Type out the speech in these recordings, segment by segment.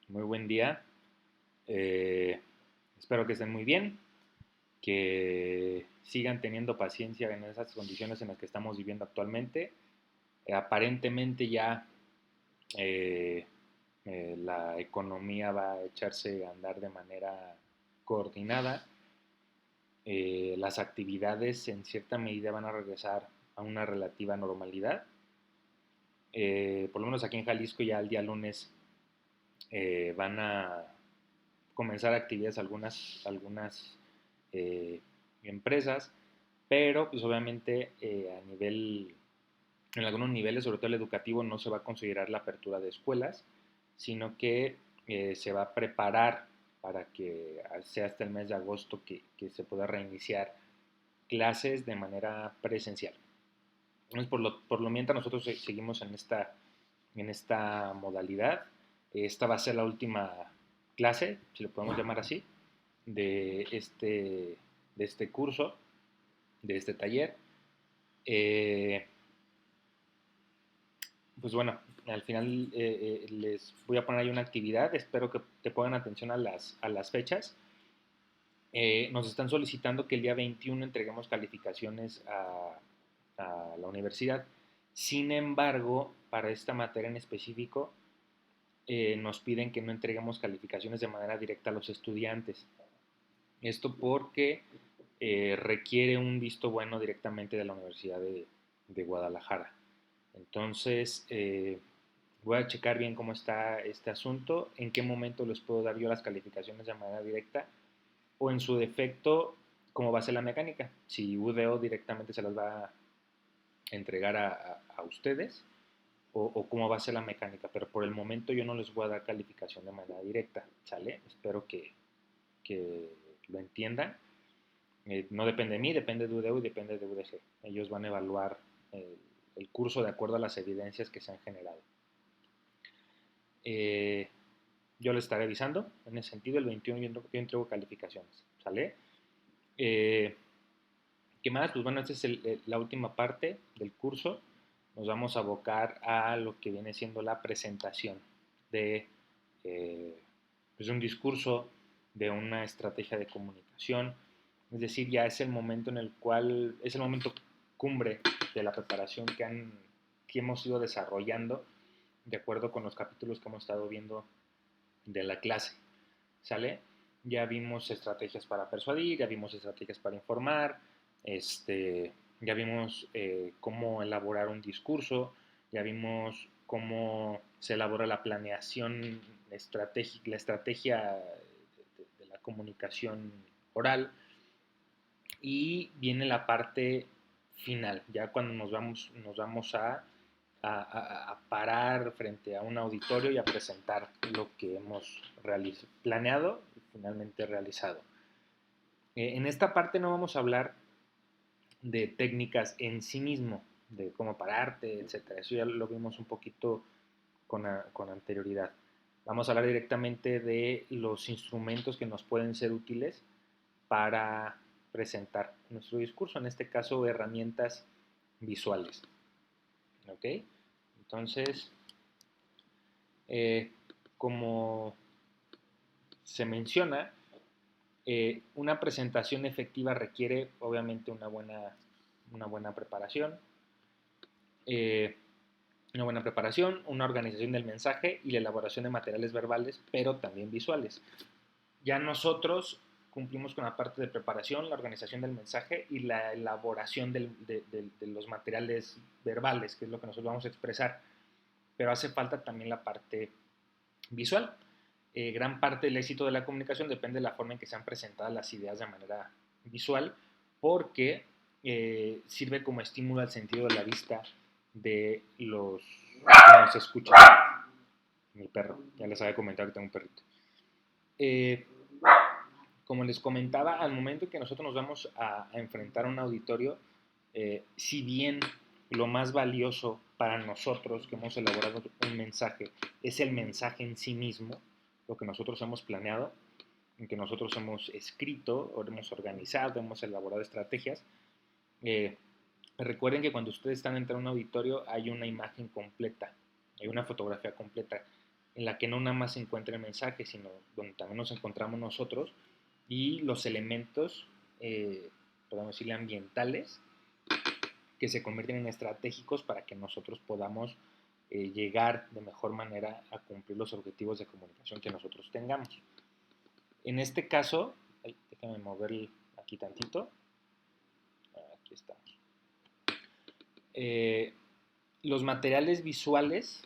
Muy buen día. Eh, Espero que estén muy bien, que sigan teniendo paciencia en esas condiciones en las que estamos viviendo actualmente. Aparentemente ya eh, la economía va a echarse a andar de manera coordinada. Las actividades en cierta medida van a regresar a una relativa normalidad. Por lo menos aquí en Jalisco ya el día lunes van a comenzar actividades algunas empresas, pero pues obviamente en algunos niveles, sobre todo el educativo, no se va a considerar la apertura de escuelas, sino que se va a preparar para que sea hasta el mes de agosto que se pueda reiniciar clases de manera presencial. Entonces, por lo mientras nosotros seguimos en esta modalidad. Esta va a ser la última clase, si lo podemos llamar así, de este curso, de este taller. Eh, pues bueno, al final les voy a poner ahí una actividad, espero que te pongan atención a las fechas. Nos están solicitando que el día 21 entreguemos calificaciones a la universidad. Sin embargo, para esta materia en específico, nos piden que no entreguemos calificaciones de manera directa a los estudiantes. Esto porque requiere un visto bueno directamente de la Universidad de Guadalajara. Entonces, voy a checar bien cómo está este asunto, en qué momento les puedo dar yo las calificaciones de manera directa o en su defecto, cómo va a ser la mecánica. Si UDO directamente se las va a entregar a ustedes o cómo va a ser la mecánica, pero por el momento yo no les voy a dar calificación de manera directa, ¿sale? Espero que lo entiendan. No depende de mí, depende de UDU y depende de UDG. Ellos van a evaluar el curso de acuerdo a las evidencias que se han generado. Eh, yo les estaré avisando, en ese sentido, el 21 yo entrego calificaciones, ¿sale? Eh, ¿Qué más? Pues bueno, esta es la última parte del curso. Nos vamos a abocar a lo que viene siendo la presentación de eh, pues un discurso, de una estrategia de comunicación. Es decir, ya es el momento en el cual, es el momento cumbre de la preparación que hemos ido desarrollando de acuerdo con los capítulos que hemos estado viendo de la clase. ¿Sale? Ya vimos estrategias para persuadir, ya vimos estrategias para informar, ya vimos cómo elaborar un discurso, ya vimos cómo se elabora la planeación estratégica, la estrategia de la comunicación oral, y viene la parte final, ya cuando nos vamos a parar frente a un auditorio y a presentar lo que hemos planeado y finalmente realizado. En esta parte no vamos a hablar de técnicas en sí mismo, de cómo pararte, etcétera. Eso ya lo vimos un poquito con anterioridad. Vamos a hablar directamente de los instrumentos que nos pueden ser útiles para presentar nuestro discurso, en este caso herramientas visuales. ¿Ok? Entonces, como se menciona, una presentación efectiva requiere obviamente una buena preparación, eh, una organización del mensaje y la elaboración de materiales verbales, pero también visuales. Ya nosotros cumplimos con la parte de preparación, la organización del mensaje y la elaboración de los materiales verbales, que es lo que nosotros vamos a expresar, pero hace falta también la parte visual. Gran parte del éxito de la comunicación depende de la forma en que sean presentadas las ideas de manera visual, porque sirve como estímulo al sentido de la vista de los que nos escuchan. Mi perro, ya les había comentado que tengo un perrito. Eh, Como les comentaba, al momento que nosotros nos vamos a enfrentar a un auditorio, si bien lo más valioso para nosotros que hemos elaborado un mensaje es el mensaje en sí mismo, lo que nosotros hemos planeado, en que nosotros hemos escrito, o hemos organizado, hemos elaborado estrategias. eh, Recuerden que cuando ustedes están entrando a un auditorio hay una imagen completa, hay una fotografía completa. en la que no nada más se encuentra el mensaje, sino donde también nos encontramos nosotros y los elementos, podemos decirle ambientales, que se convierten en estratégicos para que nosotros podamos llegar de mejor manera a cumplir los objetivos de comunicación que nosotros tengamos. En este caso, déjame mover aquí tantito, aquí estamos. Los materiales visuales,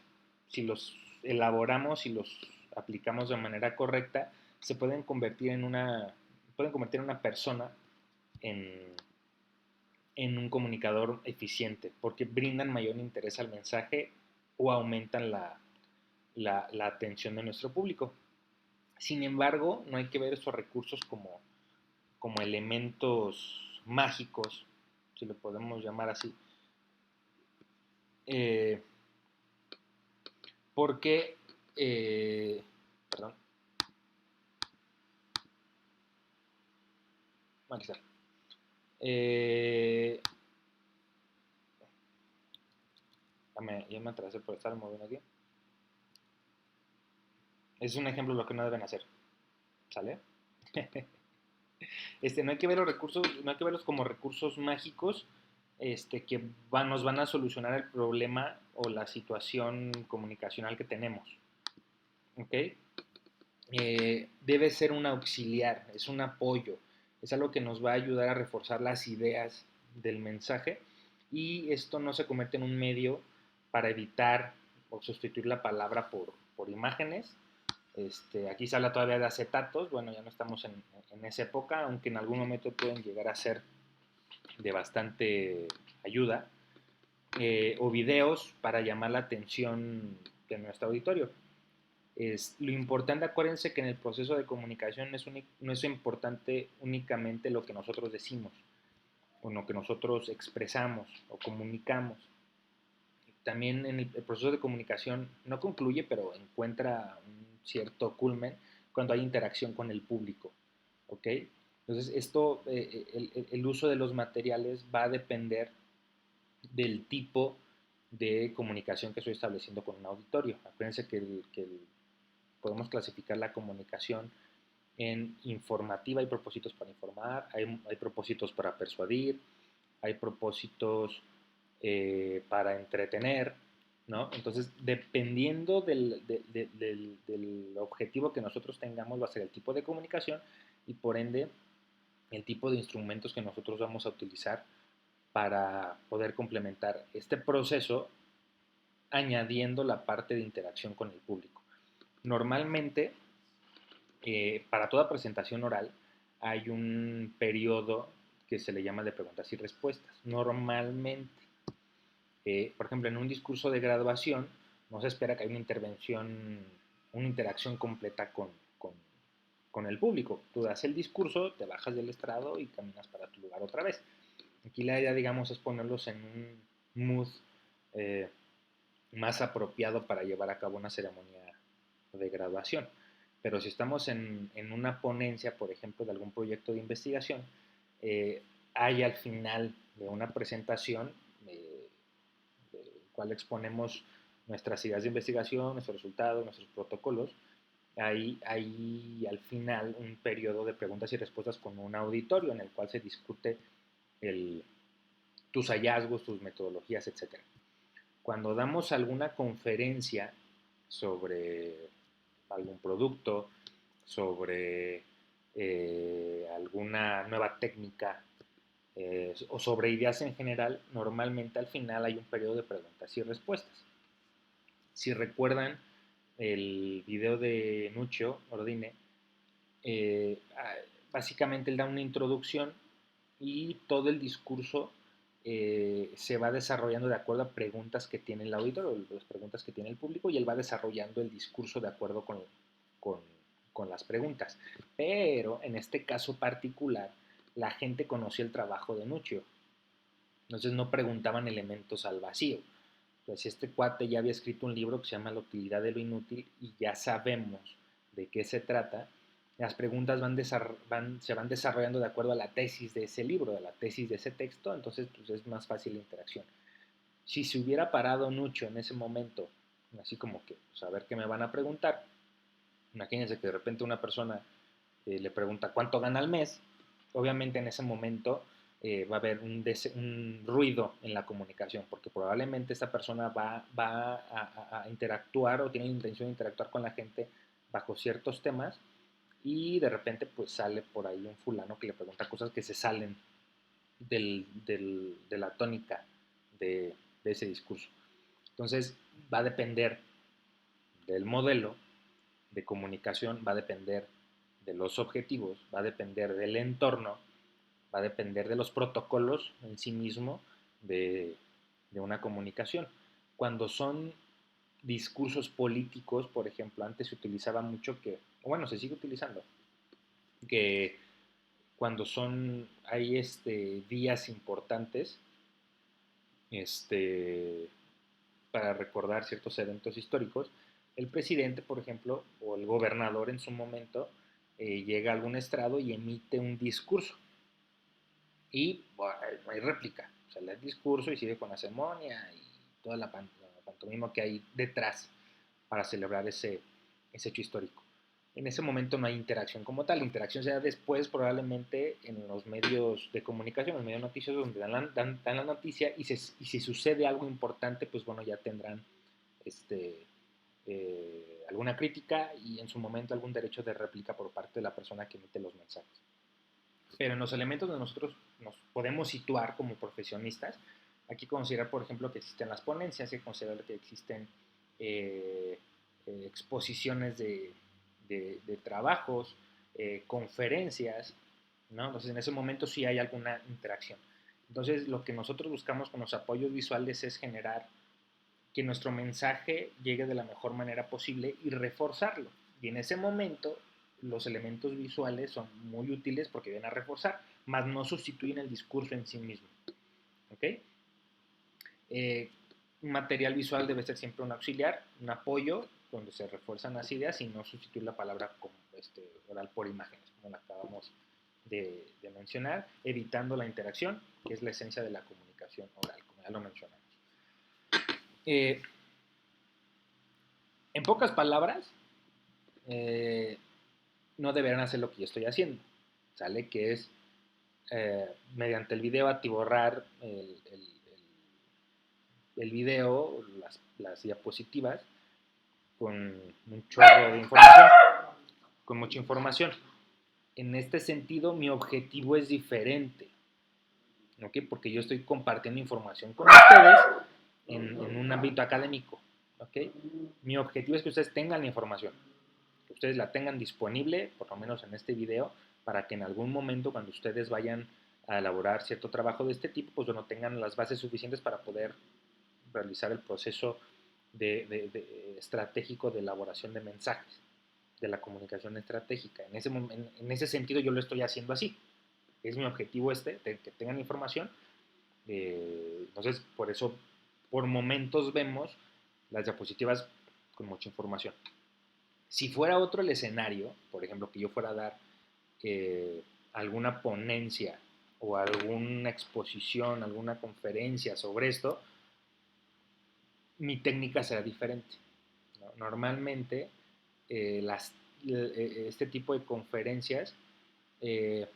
si los elaboramos y los aplicamos de manera correcta, se pueden convertir en una persona en un comunicador eficiente, porque brindan mayor interés al mensaje o aumentan la atención de nuestro público. Sin embargo, no hay que ver estos recursos como elementos mágicos, si lo podemos llamar así, porque, perdón, aquí está. Ya me atrasé por estar moviendo aquí. Es un ejemplo de lo que no deben hacer, ¿sale? No hay que ver los recursos, no hay que verlos como recursos mágicos que nos van a solucionar el problema o la situación comunicacional que tenemos. ¿Ok? Debe ser un auxiliar, es un apoyo, es algo que nos va a ayudar a reforzar las ideas del mensaje y esto no se convierte en un medio para evitar o sustituir la palabra por imágenes. Aquí se habla todavía de acetatos, bueno, ya no estamos en esa época, aunque en algún momento pueden llegar a ser de bastante ayuda, o videos para llamar la atención de nuestro auditorio. Lo importante, acuérdense que en el proceso de comunicación no es importante únicamente lo que nosotros decimos, o lo que nosotros expresamos o comunicamos. También en el proceso de comunicación no concluye, pero encuentra un cierto culmen cuando hay interacción con el público. ¿Ok? Entonces, el uso de los materiales va a depender del tipo de comunicación que estoy estableciendo con un auditorio. Acuérdense que podemos clasificar la comunicación en informativa, hay propósitos para informar, hay propósitos para persuadir, hay propósitos para entretener, ¿no? Entonces, dependiendo del objetivo que nosotros tengamos, va a ser el tipo de comunicación y por ende el tipo de instrumentos que nosotros vamos a utilizar para poder complementar este proceso añadiendo la parte de interacción con el público. Normalmente, para toda presentación oral hay un periodo que se le llama de preguntas y respuestas. Normalmente, por ejemplo, en un discurso de graduación no se espera que haya una interacción completa con el público. Tú das el discurso, te bajas del estrado y caminas para tu lugar otra vez. Aquí la idea, digamos, es ponerlos en un mood eh, más apropiado para llevar a cabo una ceremonia de graduación. Pero si estamos en una ponencia, por ejemplo, de algún proyecto de investigación, hay al final de una presentación, cual exponemos nuestras ideas de investigación, nuestros resultados, nuestros protocolos, hay al final un periodo de preguntas y respuestas con un auditorio en el cual se discute tus hallazgos, tus metodologías, etc. Cuando damos alguna conferencia sobre algún producto, sobre alguna nueva técnica o sobre ideas en general, normalmente al final hay un periodo de preguntas y respuestas. Si recuerdan el video de Nuccio Ordine, eh, básicamente él da una introducción y todo el discurso se va desarrollando de acuerdo a preguntas que tiene el auditorio, las preguntas que tiene el público, y él va desarrollando el discurso de acuerdo con, con las preguntas. Pero en este caso particular, la gente conoció el trabajo de Nuccio, entonces no preguntaban elementos al vacío. Pues este cuate ya había escrito un libro que se llama La utilidad de lo inútil y ya sabemos de qué se trata. Las preguntas se van desarrollando de acuerdo a la tesis de ese libro, a la tesis de ese texto, entonces pues es más fácil la interacción. Si se hubiera parado Nuccio en ese momento así como que saber qué me van a preguntar. Imagínense que de repente una persona le pregunta cuánto gana al mes, obviamente en ese momento va a haber un ruido en la comunicación, porque probablemente esta persona va a interactuar o tiene la intención de interactuar con la gente bajo ciertos temas y de repente pues sale por ahí un fulano que le pregunta cosas que se salen de la tónica de ese discurso. Entonces va a depender del modelo de comunicación, va a depender de los objetivos, va a depender del entorno, va a depender de los protocolos en sí mismo de una comunicación. Cuando son discursos políticos, por ejemplo, antes se utilizaba mucho que, bueno, se sigue utilizando, que cuando hay días importantes, este, para recordar ciertos eventos históricos, el presidente, por ejemplo, o el gobernador en su momento, llega a algún estrado y emite un discurso. Y bueno, no hay réplica. O sea, lee el discurso y sigue con la ceremonia y toda la pantomima que hay detrás para celebrar ese hecho histórico. En ese momento no hay interacción como tal. La interacción se da después, probablemente, en los medios de comunicación, en los medios noticiosos, donde dan la noticia y si sucede algo importante, pues bueno, ya tendrán alguna crítica y en su momento algún derecho de réplica por parte de la persona que emite los mensajes. Pero en los elementos donde nosotros nos podemos situar como profesionistas, hay que considerar, por ejemplo, que existen las ponencias, hay que considerar que existen exposiciones de trabajos, conferencias, ¿no? Entonces, en ese momento sí hay alguna interacción. Entonces, lo que nosotros buscamos con los apoyos visuales es generar que nuestro mensaje llegue de la mejor manera posible y reforzarlo. Y en ese momento los elementos visuales son muy útiles porque vienen a reforzar, mas no sustituyen el discurso en sí mismo. ¿Ok? Un material visual debe ser siempre un auxiliar, un apoyo, donde se refuerzan las ideas y no sustituir la palabra como oral por imágenes, como la acabamos de mencionar, evitando la interacción, que es la esencia de la comunicación oral, como ya lo mencionamos. En pocas palabras, no deberán hacer lo que yo estoy haciendo, ¿sale? Que es mediante el video atiborrar el video, las diapositivas, con un chorro de información, con mucha información. En este sentido, mi objetivo es diferente, ¿ok? Porque yo estoy compartiendo información con ustedes en un ámbito académico, ¿ok? Mi objetivo es que ustedes tengan la información, que ustedes la tengan disponible, por lo menos en este video, para que en algún momento cuando ustedes vayan a elaborar cierto trabajo de este tipo, pues bueno, tengan las bases suficientes para poder realizar el proceso estratégico de elaboración de mensajes, de la comunicación estratégica. En ese sentido yo lo estoy haciendo así. Es mi objetivo de que tengan información. Entonces, por eso, por momentos vemos las diapositivas con mucha información. Si fuera otro el escenario, por ejemplo, que yo fuera a dar alguna ponencia o alguna exposición, alguna conferencia sobre esto, mi técnica será diferente, ¿no? Normalmente, este tipo de conferencias, eh,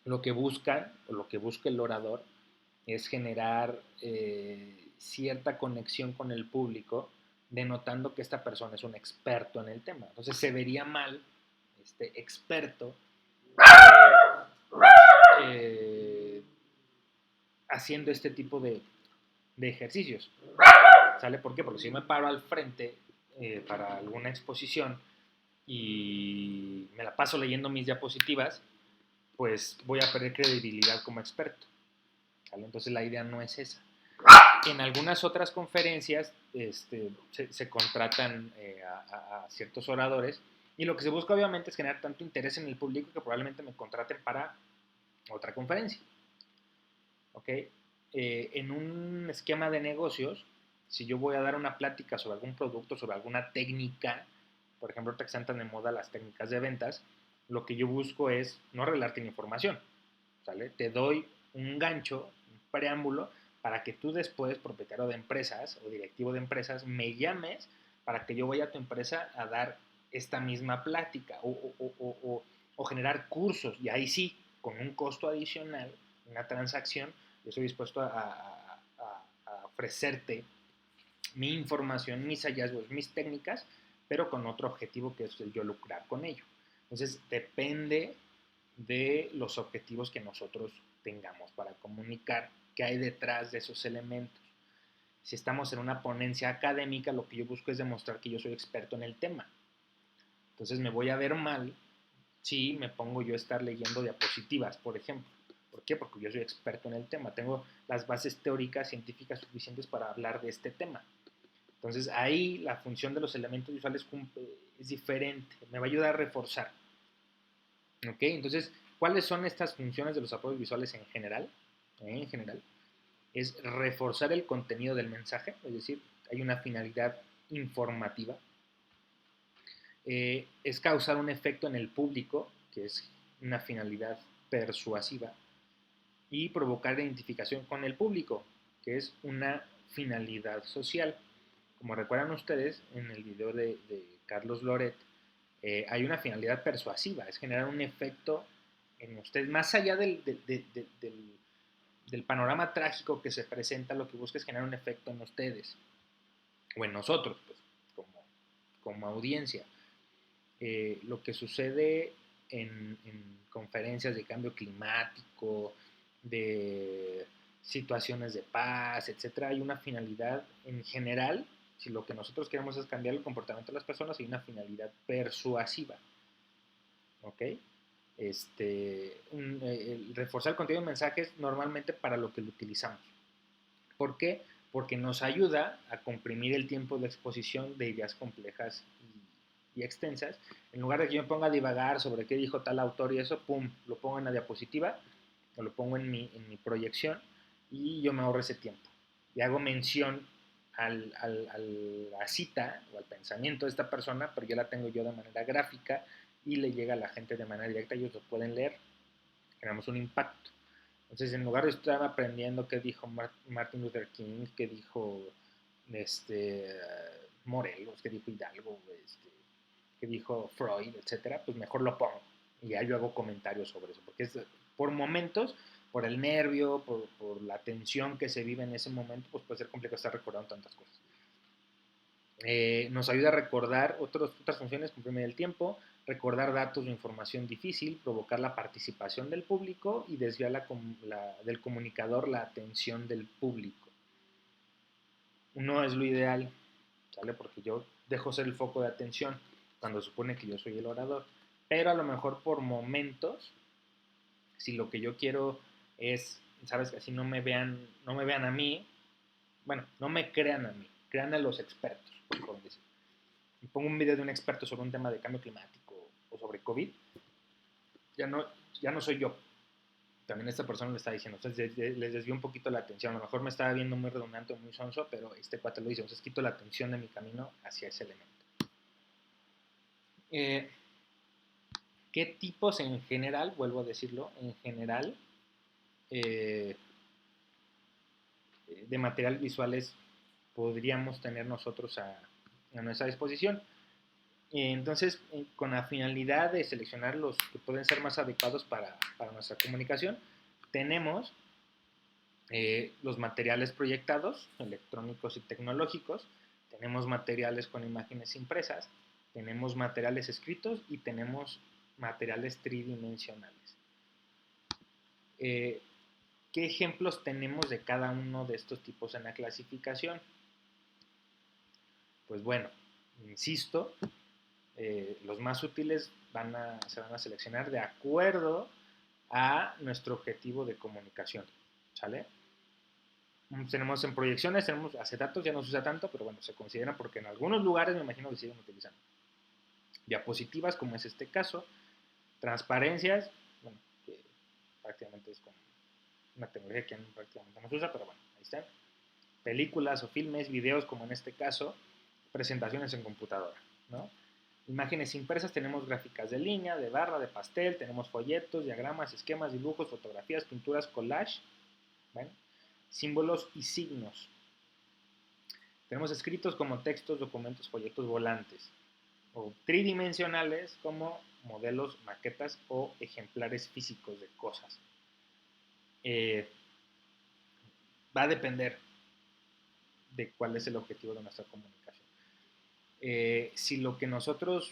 lo que buscan, o lo que busca el orador, es generar cierta conexión con el público, denotando que esta persona es un experto en el tema. Entonces se vería mal este experto eh, haciendo este tipo de ejercicios. ¿Sale? ¿Por qué? Porque si yo me paro al frente para alguna exposición y me la paso leyendo mis diapositivas, pues voy a perder credibilidad como experto. ¿Sale? Entonces la idea no es esa. En algunas otras conferencias se contratan a ciertos oradores y lo que se busca obviamente es generar tanto interés en el público que probablemente me contraten para otra conferencia. ¿Ok? En un esquema de negocios, si yo voy a dar una plática sobre algún producto, sobre alguna técnica, por ejemplo, ahorita que están tan de moda las técnicas de ventas, lo que yo busco es no revelarte la información, ¿sale? Te doy un gancho, un preámbulo, para que tú después, propietario de empresas o directivo de empresas, me llames para que yo vaya a tu empresa a dar esta misma plática o generar cursos. Y ahí sí, con un costo adicional, una transacción, yo estoy dispuesto a ofrecerte mi información, mis hallazgos, mis técnicas, pero con otro objetivo que es el yo lucrar con ello. Entonces, depende de los objetivos que nosotros tengamos para comunicar, qué hay detrás de esos elementos. Si estamos en una ponencia académica, lo que yo busco es demostrar que yo soy experto en el tema. Entonces me voy a ver mal si me pongo yo a estar leyendo diapositivas, por ejemplo. ¿Por qué? Porque yo soy experto en el tema. Tengo las bases teóricas, científicas suficientes para hablar de este tema. Entonces ahí la función de los elementos visuales es diferente. Me va a ayudar a reforzar. ¿Ok? Entonces, ¿cuáles son estas funciones de los apoyos visuales en general? En general, es reforzar el contenido del mensaje, es decir, hay una finalidad informativa. Es causar un efecto en el público, que es una finalidad persuasiva, y provocar identificación con el público, que es una finalidad social. Como recuerdan ustedes, en el video de Carlos Loret, hay una finalidad persuasiva, es generar un efecto en ustedes, más allá del panorama trágico que se presenta, lo que busca es generar un efecto en ustedes, o en nosotros, pues, como audiencia. Lo que sucede en conferencias de cambio climático, de situaciones de paz, etcétera, hay una finalidad en general. Si lo que nosotros queremos es cambiar el comportamiento de las personas, hay una finalidad persuasiva. ¿Ok? Reforzar el contenido de mensajes normalmente para lo que lo utilizamos. ¿Por qué? Porque nos ayuda a comprimir el tiempo de exposición de ideas complejas y extensas. En lugar de que yo me ponga a divagar sobre qué dijo tal autor y eso, pum, lo pongo en la diapositiva o lo pongo en mi proyección y yo me ahorro ese tiempo. Y hago mención a la cita o al pensamiento de esta persona, pero yo la tengo yo de manera gráfica y le llega a la gente de manera directa, ellos lo pueden leer, generamos un impacto. Entonces, en lugar de estar aprendiendo qué dijo Martin Luther King, qué dijo Morelos, qué dijo Hidalgo, qué dijo Freud, etcétera, pues mejor lo pongo y ya yo hago comentarios sobre eso, porque es por momentos, por el nervio, por la tensión que se vive en ese momento, pues puede ser complicado estar recordando tantas cosas. Nos ayuda a recordar otras funciones, comprimir el tiempo, recordar datos o información difícil, provocar la participación del público y desviar del comunicador la atención del público. No es lo ideal, ¿sale? Porque yo dejo ser el foco de atención cuando supone que yo soy el orador. Pero a lo mejor por momentos, si lo que yo quiero es, sabes, que así no me vean a mí, bueno, no me crean a mí, crean a los expertos, por decir. Y pongo un video de un experto sobre un tema de cambio climático o sobre COVID, ya no soy yo. También esta persona lo está diciendo. Entonces les desvió un poquito la atención. A lo mejor me estaba viendo muy redundante o muy sonso, pero este cuate lo dice. Entonces quito la atención de mi camino hacia ese elemento. ¿Qué tipos en general, vuelvo a decirlo, en general, eh, de materiales visuales podríamos tener nosotros a nuestra disposición? Entonces, con la finalidad de seleccionar los que pueden ser más adecuados para nuestra comunicación, tenemos los materiales proyectados, electrónicos y tecnológicos, tenemos materiales con imágenes impresas, tenemos materiales escritos y tenemos materiales tridimensionales. ¿Qué ejemplos tenemos de cada uno de estos tipos en la clasificación? Pues bueno, insisto, los más útiles se van a seleccionar de acuerdo a nuestro objetivo de comunicación, ¿sale? Tenemos en proyecciones, tenemos acetatos, ya no se usa tanto, pero bueno, se considera porque en algunos lugares me imagino que siguen utilizando. Diapositivas, como es este caso, transparencias, bueno, que prácticamente es como una tecnología que prácticamente no se usa, pero bueno, ahí están. Películas o filmes, videos, como en este caso, presentaciones en computadora, ¿no? Imágenes impresas, tenemos gráficas de línea, de barra, de pastel, tenemos folletos, diagramas, esquemas, dibujos, fotografías, pinturas, collage, ¿ven? símbolos y signos. Tenemos escritos como textos, documentos, folletos, volantes, o tridimensionales como modelos, maquetas o ejemplares físicos de cosas. Va a depender de cuál es el objetivo de nuestra comunicación. Si lo que nosotros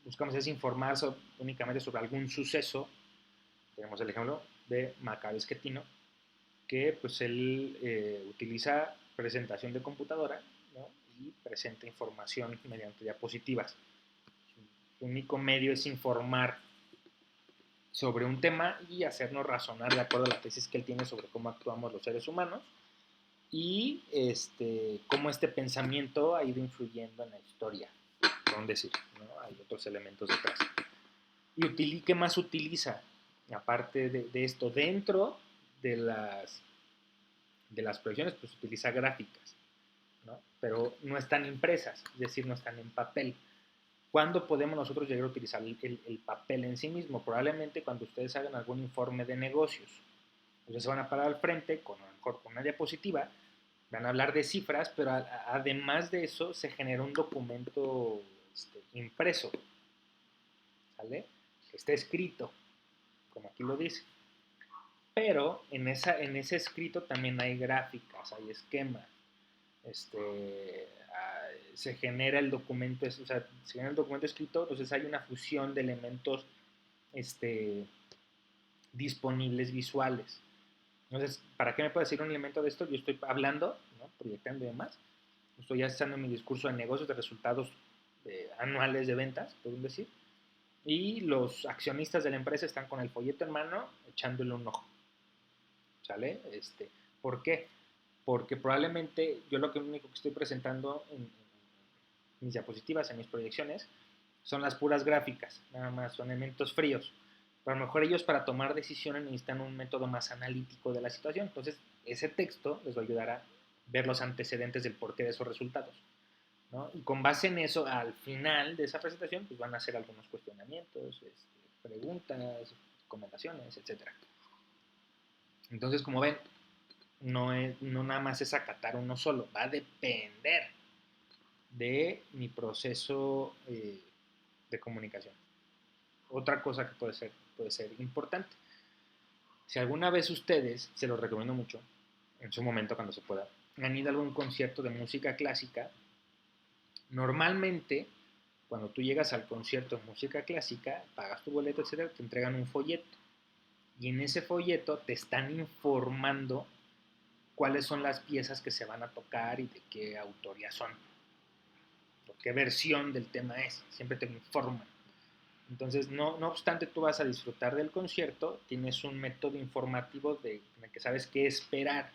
buscamos es informar únicamente sobre algún suceso, tenemos el ejemplo de Macario Schettino, que pues él utiliza presentación de computadora, ¿no? Y presenta información mediante diapositivas. Su único medio es informar sobre un tema y hacernos razonar de acuerdo a la tesis que él tiene sobre cómo actuamos los seres humanos y cómo este pensamiento ha ido influyendo en la historia, por decir, ¿no? Hay otros elementos detrás. ¿Y qué más utiliza? Aparte de esto, dentro de las proyecciones, pues utiliza gráficas, ¿no? Pero no están impresas, es decir, no están en papel. ¿Cuándo podemos nosotros llegar a utilizar el papel en sí mismo? Probablemente cuando ustedes hagan algún informe de negocios. Entonces se van a parar al frente con una diapositiva, van a hablar de cifras, pero además de eso se genera un documento impreso, ¿sale? Que está escrito, como aquí lo dice. Pero en ese escrito también hay gráficas, hay esquemas. Se genera el documento, o sea, se genera el documento escrito, entonces hay una fusión de elementos disponibles visuales. Entonces, ¿para qué me puede decir un elemento de esto? Yo estoy hablando, ¿no? Proyectando y demás. Estoy haciendo mi discurso de negocios, de resultados anuales de ventas, por decir. Y los accionistas de la empresa están con el folleto en mano, echándole un ojo. ¿Sale? ¿Por qué? Porque probablemente yo lo único que estoy presentando en mis diapositivas, en mis proyecciones, son las puras gráficas, nada más, son elementos fríos. Pero a lo mejor ellos para tomar decisiones necesitan un método más analítico de la situación. Entonces, ese texto les va a ayudar a ver los antecedentes del porqué de esos resultados, ¿no? Y con base en eso, al final de esa presentación, pues van a hacer algunos cuestionamientos, preguntas, recomendaciones, etc. Entonces, como ven, no nada más es acatar uno solo, va a depender de mi proceso de comunicación. Otra cosa que puede ser importante. Si alguna vez ustedes, se los recomiendo mucho, en su momento cuando se pueda, han ido a algún concierto de música clásica, normalmente cuando tú llegas al concierto de música clásica, pagas tu boleto, etc., te entregan un folleto. Y en ese folleto te están informando cuáles son las piezas que se van a tocar y de qué autoría son, o qué versión del tema es. Siempre te informan. Entonces, no obstante tú vas a disfrutar del concierto, tienes un método informativo en el que sabes qué esperar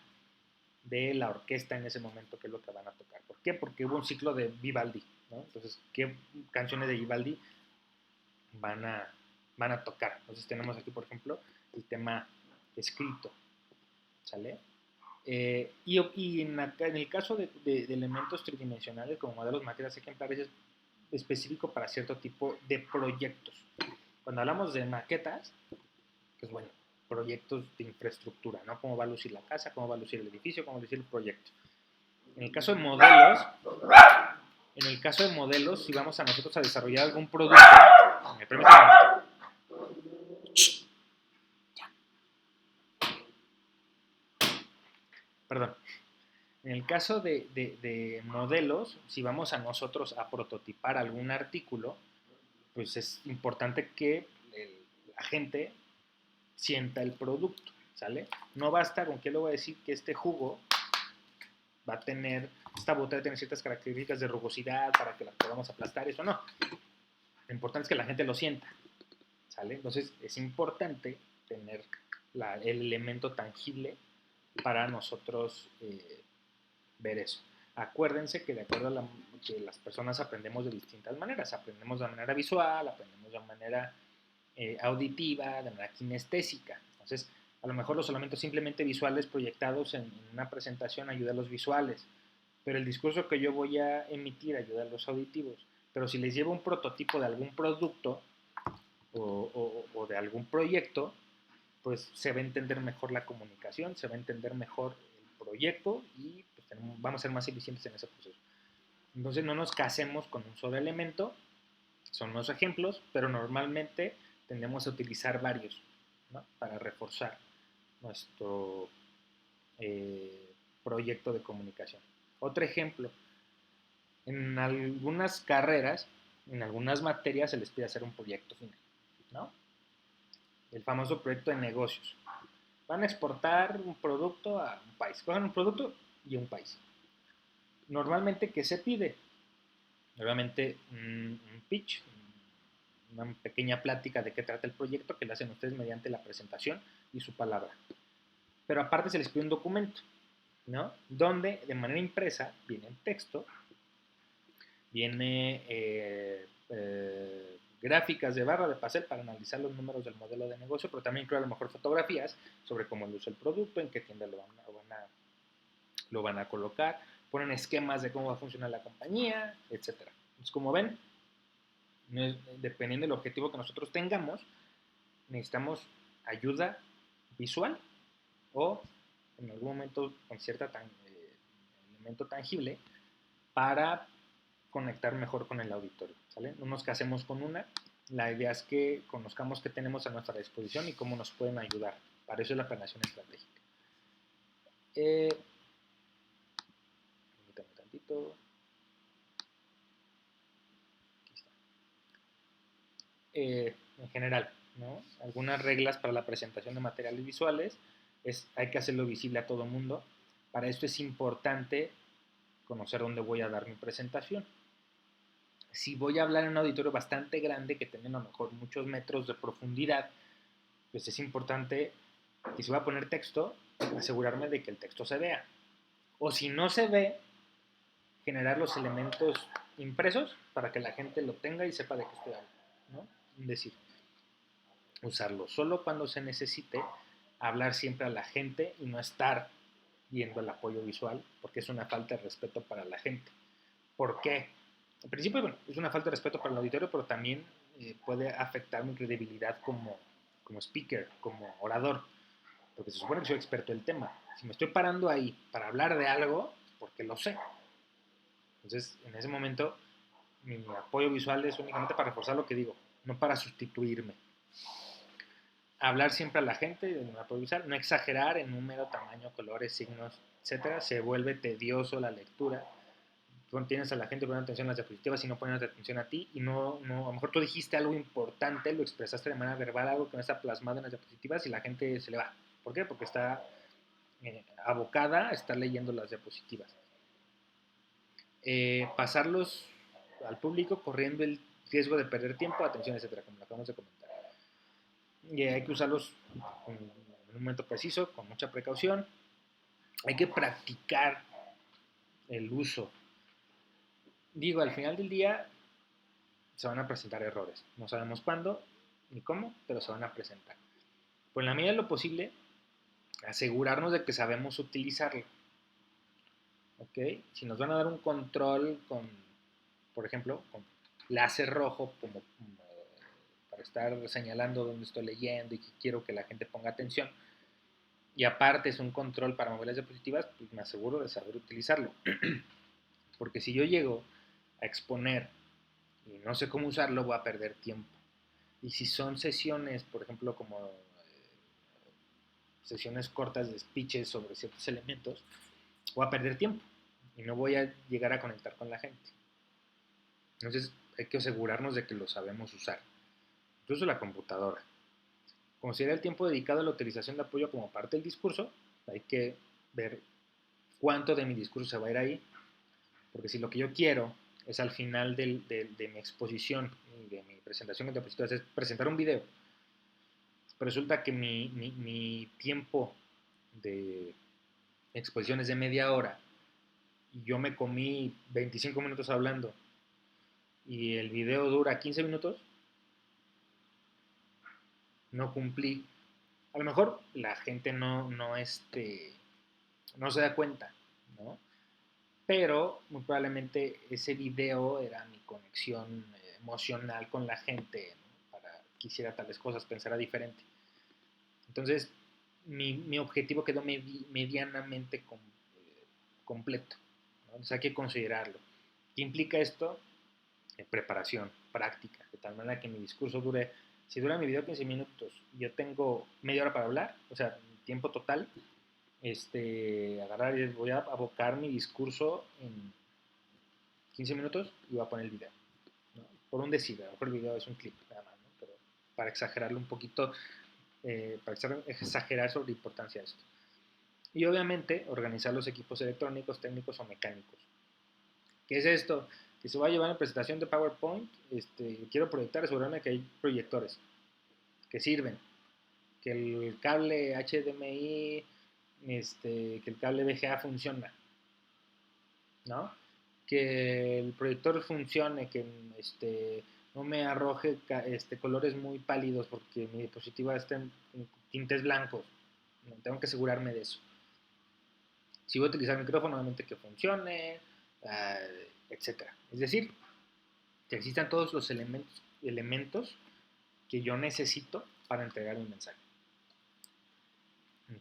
de la orquesta en ese momento, qué es lo que van a tocar. ¿Por qué? Porque hubo un ciclo de Vivaldi, ¿no? Entonces, ¿qué canciones de Vivaldi van a tocar? Entonces tenemos aquí, por ejemplo, el tema escrito, ¿sale? Y en el caso de elementos tridimensionales como modelos, maquetas, ejemplares, es específico para cierto tipo de proyectos. Cuando hablamos de maquetas, pues bueno, proyectos de infraestructura, ¿no? Cómo va a lucir la casa, cómo va a lucir el edificio, cómo va a lucir el proyecto. En el caso de modelos, si vamos a nosotros a desarrollar algún producto, me permite perdón. En el caso de modelos, si vamos a nosotros a prototipar algún artículo, pues es importante que la gente sienta el producto, ¿sale? No basta con que le voy a decir que este jugo va a tener, esta botella tiene ciertas características de rugosidad para que la podamos aplastar, eso no. Lo importante es que la gente lo sienta, ¿sale? Entonces es importante tener el elemento tangible para nosotros ver eso. Acuérdense que de acuerdo a que las personas aprendemos de distintas maneras, aprendemos de manera visual, aprendemos de manera auditiva, de manera kinestésica. Entonces, a lo mejor los elementos simplemente visuales proyectados en una presentación ayudan a los visuales, pero el discurso que yo voy a emitir ayuda a los auditivos. Pero si les llevo un prototipo de algún producto o de algún proyecto, pues se va a entender mejor la comunicación, se va a entender mejor el proyecto y pues, vamos a ser más eficientes en ese proceso. Entonces no nos casemos con un solo elemento, son unos ejemplos, pero normalmente tendemos a utilizar varios, ¿no? Para reforzar nuestro proyecto de comunicación. Otro ejemplo, en algunas carreras, en algunas materias se les pide hacer un proyecto final, ¿no? El famoso proyecto de negocios. Van a exportar un producto a un país. Cogen un producto y un país. Normalmente, ¿qué se pide? Normalmente un pitch, una pequeña plática de qué trata el proyecto que le hacen ustedes mediante la presentación y su palabra. Pero aparte se les pide un documento, ¿no? Donde de manera impresa viene el texto, viene gráficas de barra de pastel para analizar los números del modelo de negocio, pero también incluye a lo mejor fotografías sobre cómo luce el producto, en qué tienda lo van a colocar, ponen esquemas de cómo va a funcionar la compañía, etcétera. Entonces, como ven, dependiendo del objetivo que nosotros tengamos, necesitamos ayuda visual o en algún momento con cierto elemento tangible para conectar mejor con el auditorio, ¿sale? No nos casemos con una, la idea es que conozcamos qué tenemos a nuestra disposición y cómo nos pueden ayudar. Para eso es la planeación estratégica. Permítame tantito. Aquí está. En general, ¿no? Algunas reglas para la presentación de materiales visuales hay que hacerlo visible a todo el mundo. Para esto es importante conocer dónde voy a dar mi presentación. Si voy a hablar en un auditorio bastante grande que tiene a lo mejor muchos metros de profundidad, pues es importante que si voy a poner texto, asegurarme de que el texto se vea. O si no se ve, generar los elementos impresos para que la gente lo tenga y sepa de qué estoy hablando, ¿no? Es decir, usarlo solo cuando se necesite, hablar siempre a la gente y no estar viendo el apoyo visual, porque es una falta de respeto para la gente. ¿Por qué? En principio, bueno, es una falta de respeto para el auditorio, pero también puede afectar mi credibilidad como speaker, como orador, porque se supone que soy experto del tema. Si me estoy parando ahí para hablar de algo, porque lo sé. Entonces, en ese momento, mi apoyo visual es únicamente para reforzar lo que digo, no para sustituirme. Hablar siempre a la gente de mi apoyo visual, no exagerar en número, tamaño, colores, signos, etcétera. Se vuelve tedioso la lectura. Tú tienes a la gente poniendo atención a las diapositivas y no poniendo atención a ti y no, a lo mejor tú dijiste algo importante, lo expresaste de manera verbal, algo que no está plasmado en las diapositivas y la gente se le va. ¿Por qué? Porque está abocada a estar leyendo las diapositivas. Pasarlos al público corriendo el riesgo de perder tiempo, atención, etcétera, como lo acabamos de comentar. Y hay que usarlos en un momento preciso, con mucha precaución. Hay que practicar el uso. Digo, al final del día se van a presentar errores. No sabemos cuándo ni cómo, pero se van a presentar. Pues en la medida de lo posible, asegurarnos de que sabemos utilizarlo. ¿Ok? Si nos van a dar un control con, por ejemplo, con láser rojo, como para estar señalando dónde estoy leyendo y que quiero que la gente ponga atención, y aparte es un control para mover las diapositivas, pues me aseguro de saber utilizarlo. Porque si yo llego a exponer y no sé cómo usarlo, voy a perder tiempo. Y si son sesiones, por ejemplo, como sesiones cortas de speeches sobre ciertos elementos, voy a perder tiempo y no voy a llegar a conectar con la gente. Entonces hay que asegurarnos de que lo sabemos usar. Incluso la computadora. Considera el tiempo dedicado a la utilización de apoyo como parte del discurso. Hay que ver cuánto de mi discurso se va a ir ahí. Porque si lo que yo quiero es al final de mi exposición y de mi presentación de diapositivas es presentar un video, pero resulta que mi tiempo de exposición es de media hora y yo me comí 25 minutos hablando y el video dura 15 minutos, no cumplí. A lo mejor la gente no se da cuenta, ¿no? Pero muy probablemente ese video era mi conexión emocional con la gente, ¿no? Para que hiciera tales cosas, pensara diferente. Entonces, mi objetivo quedó medianamente completo, ¿no? Entonces hay que considerarlo. ¿Qué implica esto? Preparación, práctica, de tal manera que mi discurso dure, si dura mi video 15 minutos y yo tengo media hora para hablar, o sea, tiempo total, agarrar y voy a abocar mi discurso en 15 minutos y voy a poner el video, ¿no? Por un decir, a lo mejor el video es un clip nada más, ¿no? Pero para exagerarlo un poquito, para exagerar sobre la importancia de esto. Y obviamente organizar los equipos electrónicos, técnicos o mecánicos. ¿Qué es esto? Que se va a llevar en presentación de PowerPoint, quiero proyectar, asegurarme que hay proyectores que sirven, que el cable HDMI, que el cable VGA funciona, ¿no? Que el proyector funcione, que no me arroje colores muy pálidos porque mi diapositiva está en tintes blancos. Tengo que asegurarme de eso. Si voy a utilizar micrófono, obviamente que funcione, etc. Es decir, que existan todos los elementos que yo necesito para entregar un mensaje.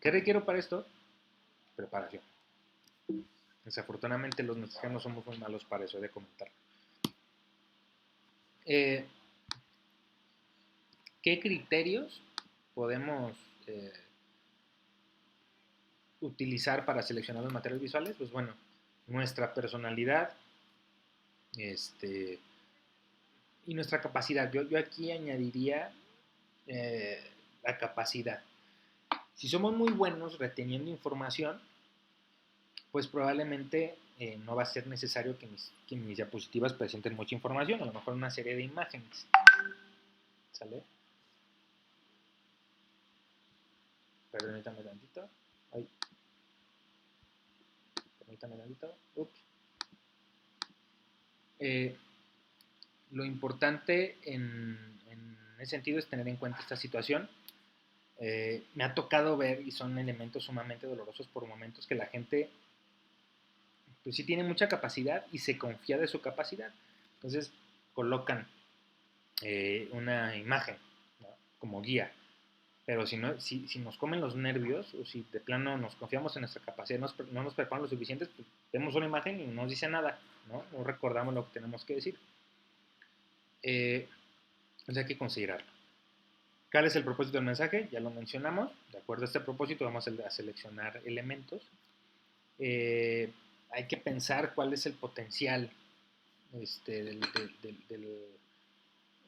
¿Qué requiero para esto? Preparación. Desafortunadamente los mexicanos somos muy malos para eso, he de comentar. ¿Qué criterios podemos utilizar para seleccionar los materiales visuales? Pues bueno, nuestra personalidad y nuestra capacidad. Yo aquí añadiría la capacidad. Si somos muy buenos reteniendo información, pues probablemente no va a ser necesario que mis diapositivas presenten mucha información, a lo mejor una serie de imágenes. ¿Sale? Permítame tantito. Ay. Permítame tantito. Ups. Lo importante en ese sentido es tener en cuenta esta situación. Me ha tocado ver, y son elementos sumamente dolorosos por momentos, que la gente pues sí tiene mucha capacidad y se confía de su capacidad. Entonces colocan una imagen, ¿no? Como guía. Pero si nos comen los nervios, o si de plano nos confiamos en nuestra capacidad, no nos preparamos lo suficiente, pues vemos una imagen y no nos dice nada, no recordamos lo que tenemos que decir. Entonces hay que considerarlo. ¿Cuál es el propósito del mensaje? Ya lo mencionamos. De acuerdo a este propósito vamos a seleccionar elementos. Hay que pensar cuál es el potencial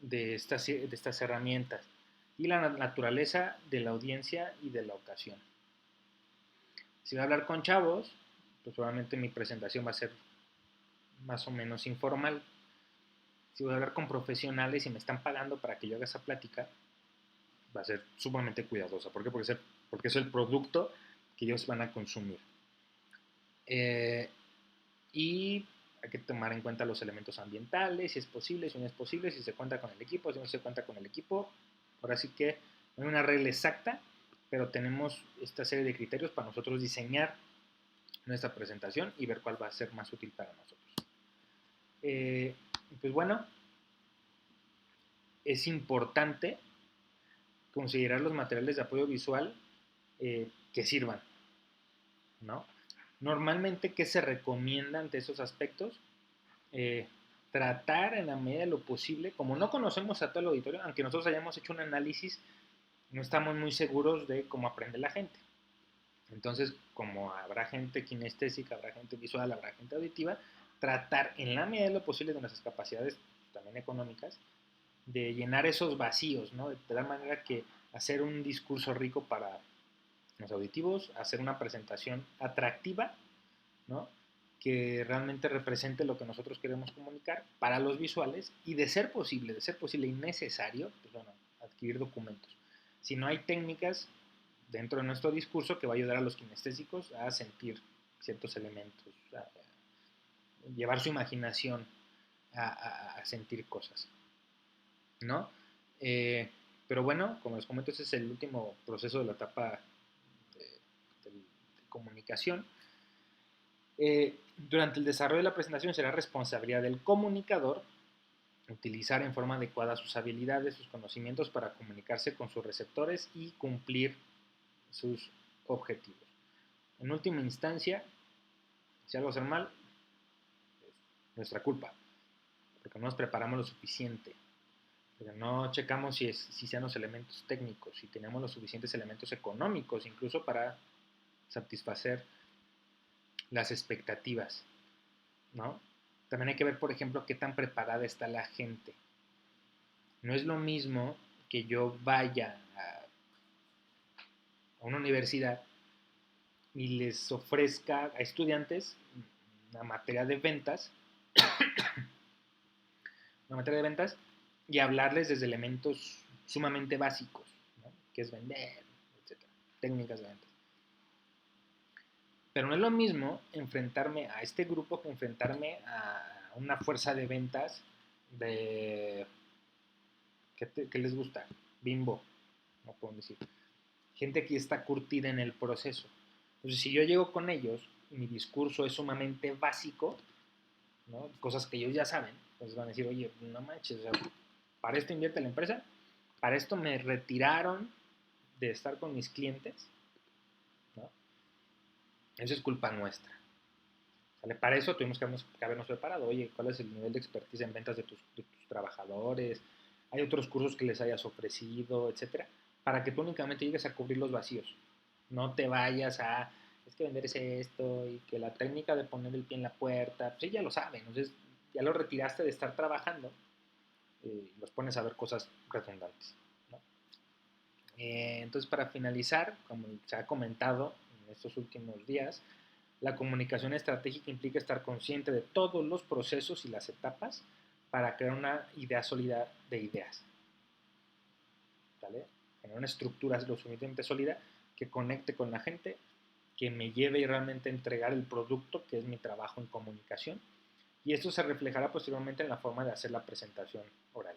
de estas herramientas y la naturaleza de la audiencia y de la ocasión. Si voy a hablar con chavos, pues probablemente mi presentación va a ser más o menos informal. Si voy a hablar con profesionales y me están pagando para que yo haga esa plática, va a ser sumamente cuidadosa. ¿Por qué? Porque es el producto que ellos van a consumir. Y hay que tomar en cuenta los elementos ambientales, si es posible, si no es posible, si se cuenta con el equipo, si no se cuenta con el equipo. Ahora sí que no hay una regla exacta, pero tenemos esta serie de criterios para nosotros diseñar nuestra presentación y ver cuál va a ser más útil para nosotros. Pues bueno, es importante considerar los materiales de apoyo visual que sirvan, ¿no? Normalmente, ¿qué se recomienda ante esos aspectos? Tratar en la medida de lo posible, como no conocemos a todo el auditorio, aunque nosotros hayamos hecho un análisis, no estamos muy seguros de cómo aprende la gente. Entonces, como habrá gente kinestésica, habrá gente visual, habrá gente auditiva, tratar en la medida de lo posible de nuestras capacidades, también económicas, de llenar esos vacíos, ¿no? De tal manera que hacer un discurso rico para los auditivos, hacer una presentación atractiva, ¿no? Que realmente represente lo que nosotros queremos comunicar para los visuales y de ser posible y necesario, pues bueno, adquirir documentos. Si no hay técnicas dentro de nuestro discurso que va a ayudar a los kinestésicos a sentir ciertos elementos, a llevar su imaginación a sentir cosas, ¿no? Pero bueno, como les comento, ese es el último proceso de la etapa de comunicación. Durante el desarrollo de la presentación será responsabilidad del comunicador utilizar en forma adecuada sus habilidades, sus conocimientos para comunicarse con sus receptores y cumplir sus objetivos. En última instancia, Si algo sale mal, es nuestra culpa, porque no nos preparamos lo suficiente, porque no checamos si sean los elementos técnicos, si tenemos los suficientes elementos económicos, incluso para satisfacer las expectativas, ¿no? También hay que ver, por ejemplo, qué tan preparada está la gente. No es lo mismo que yo vaya a una universidad y les ofrezca a estudiantes una materia de ventas, una materia de ventas y hablarles desde elementos sumamente básicos, ¿no? Que es vender, etcétera, técnicas de ventas. Pero no es lo mismo enfrentarme a este grupo que enfrentarme a una fuerza de ventas de ¿qué les gusta? Bimbo, no puedo decir. Gente que está curtida en el proceso. Entonces, si yo llego con ellos y mi discurso es sumamente básico, ¿no? Cosas que ellos ya saben, pues van a decir, oye, no manches, o sea, para esto invierte la empresa, para esto me retiraron de estar con mis clientes, ¿no? Eso es culpa nuestra. ¿Sale? Para eso tuvimos que habernos preparado. Oye, ¿cuál es el nivel de expertise en ventas de tus trabajadores? ¿Hay otros cursos que les hayas ofrecido, etcétera? Para que tú únicamente llegues a cubrir los vacíos. No te vayas a, es que vender es esto y que la técnica de poner el pie en la puerta, pues ya lo saben. Entonces ya lo retiraste de estar trabajando y los pones a ver cosas redundantes, ¿no? Entonces, para finalizar, como se ha comentado en estos últimos días, la comunicación estratégica implica estar consciente de todos los procesos y las etapas para crear una idea sólida de ideas. ¿Vale? Generar una estructura lo suficientemente sólida que conecte con la gente, que me lleve realmente a entregar el producto, que es mi trabajo en comunicación. Y esto se reflejará posteriormente en la forma de hacer la presentación oral.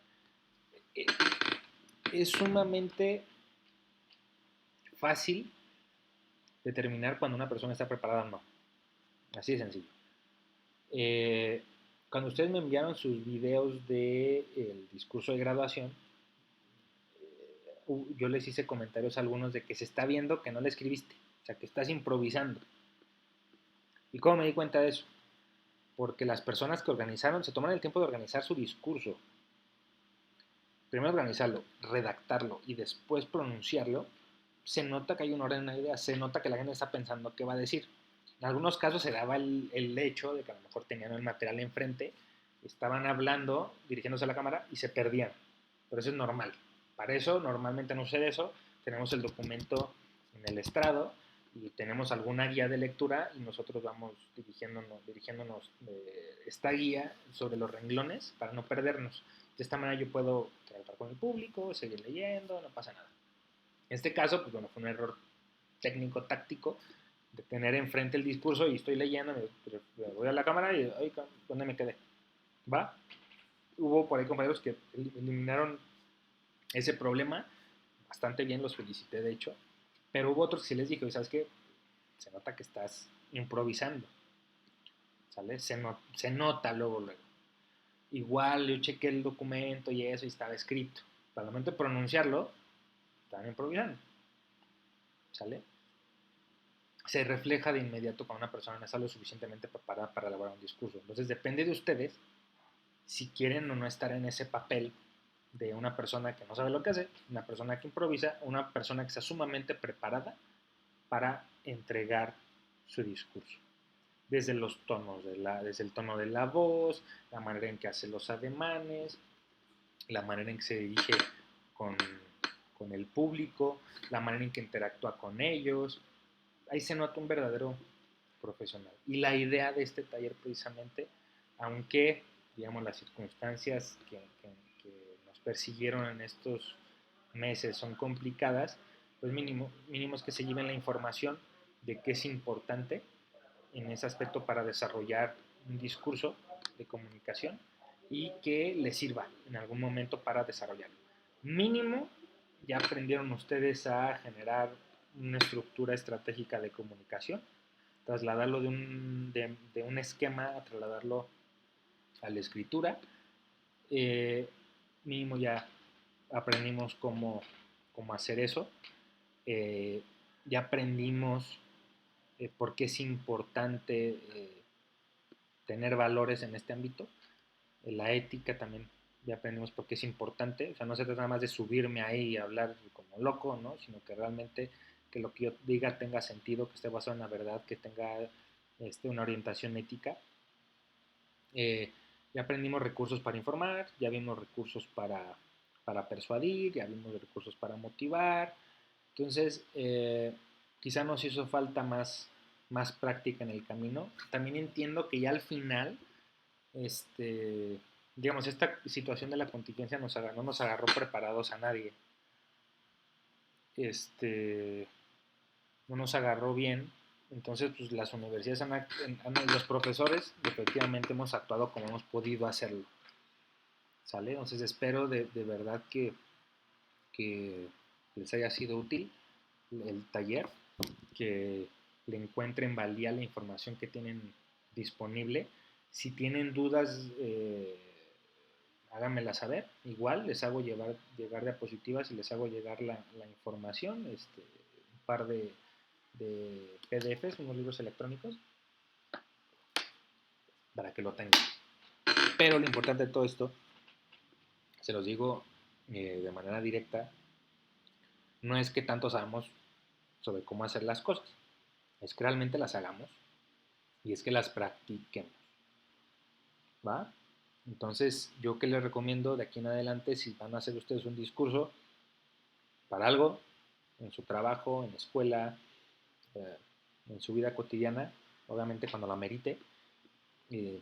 Es sumamente fácil determinar cuando una persona está preparada o no. Así de sencillo. Cuando ustedes me enviaron sus videos del discurso de graduación, yo les hice comentarios a algunos de que se está viendo que no le escribiste, o sea, que estás improvisando. ¿Y cómo me di cuenta de eso? Porque las personas que organizaron, se tomaron el tiempo de organizar su discurso. Primero organizarlo, redactarlo y después pronunciarlo, se nota que hay un orden en la idea, se nota que la gente está pensando qué va a decir. En algunos casos se daba el hecho de que a lo mejor tenían el material enfrente, estaban hablando, dirigiéndose a la cámara y se perdían. Pero eso es normal. Para eso normalmente no sucede eso. Tenemos el documento en el estrado y tenemos alguna guía de lectura y nosotros vamos dirigiéndonos esta guía sobre los renglones para no perdernos. De esta manera yo puedo tratar con el público, seguir leyendo, no pasa nada. En este caso, pues bueno, fue un error técnico, táctico, de tener enfrente el discurso y estoy leyendo, me voy a la cámara y, ay, ¿dónde me quedé? ¿Va? Hubo por ahí compañeros que eliminaron ese problema, bastante bien, los felicité de hecho, pero hubo otros que sí les dije, ¿sabes qué? Se nota que estás improvisando, ¿sale? Se nota luego. Igual yo chequé el documento y eso y estaba escrito. Para el momento de pronunciarlo, estaban improvisando, ¿sale? Se refleja de inmediato cuando una persona no está lo suficientemente preparada para elaborar un discurso. Entonces depende de ustedes si quieren o no estar en ese papel de una persona que no sabe lo que hace, una persona que improvisa, una persona que está sumamente preparada para entregar su discurso. Desde los tonos desde el tono de la voz, la manera en que hace los ademanes, la manera en que se dirige con, con el público, la manera en que interactúa con ellos. Ahí se nota un verdadero profesional. Y la idea de este taller precisamente, aunque digamos las circunstancias que nos persiguieron en estos meses son complicadas, pues mínimo es que se lleven la información de qué es importante en ese aspecto para desarrollar un discurso de comunicación y que les sirva en algún momento para desarrollarlo. Mínimo, ya aprendieron ustedes a generar una estructura estratégica de comunicación, trasladarlo de un esquema a trasladarlo a la escritura. Mínimo ya aprendimos cómo hacer eso. Ya aprendimos por qué es importante tener valores en este ámbito. La ética también ya aprendimos por qué es importante. O sea, no se trata nada más de subirme ahí y hablar como loco, ¿no? Sino que realmente que lo que yo diga tenga sentido, que esté basado en la verdad, que tenga una orientación ética. Ya aprendimos recursos para informar, ya vimos recursos para persuadir, ya vimos recursos para motivar. Entonces, quizá nos hizo falta más práctica en el camino. También entiendo que ya al final, digamos, esta situación de la contingencia no nos agarró preparados a nadie. No nos agarró bien. Entonces, pues las universidades, los profesores, efectivamente hemos actuado como hemos podido hacerlo. ¿Sale? Entonces, espero de verdad que les haya sido útil el taller, que le encuentren valía a la información que tienen disponible. Si tienen dudas, háganmela saber. Igual les hago llegar diapositivas y les hago llegar la información, un par de PDFs, unos libros electrónicos, para que lo tengan. Pero lo importante de todo esto, se los digo de manera directa, no es que tanto sabemos sobre cómo hacer las cosas, es que realmente las hagamos y es que las practiquemos, ¿va? Entonces, yo que les recomiendo de aquí en adelante, si van a hacer ustedes un discurso para algo, en su trabajo, en la escuela, eh, en su vida cotidiana, obviamente cuando lo amerite, eh,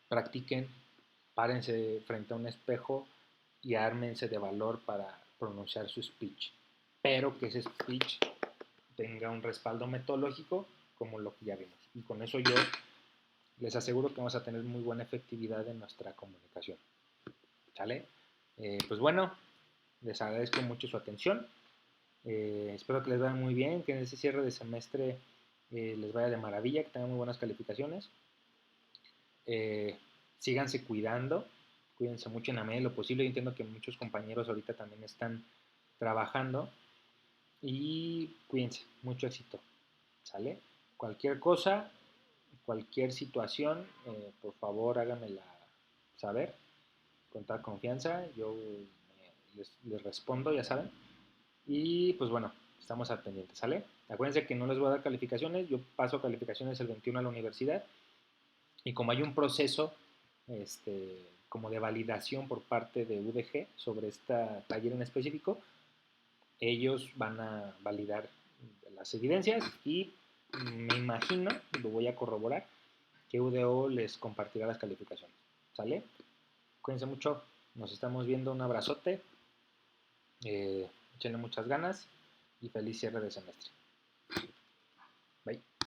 practiquen, párense frente a un espejo y ármense de valor para pronunciar su speech. Pero que ese speech tenga un respaldo metodológico como lo que ya vimos. Y con eso yo les aseguro que vamos a tener muy buena efectividad en nuestra comunicación. ¿Sale? Pues bueno, les agradezco mucho su atención. Espero que les vaya muy bien, que en ese cierre de semestre les vaya de maravilla, que tengan muy buenas calificaciones. Síganse cuidando, cuídense mucho en la medida de lo posible. Yo entiendo que muchos compañeros ahorita también están trabajando y cuídense, mucho éxito, ¿sale? Cualquier cosa, cualquier situación, por favor háganmela saber, con toda confianza, yo les respondo, ya saben. Y pues bueno, estamos al pendiente, ¿sale? Acuérdense que no les voy a dar calificaciones, yo paso calificaciones el 21 a la universidad y como hay un proceso como de validación por parte de UDG sobre este taller en específico, ellos van a validar las evidencias y me imagino, lo voy a corroborar, que UDO les compartirá las calificaciones, ¿sale? Cuídense mucho, nos estamos viendo, un abrazote, échenle muchas ganas y feliz cierre de semestre. Bye.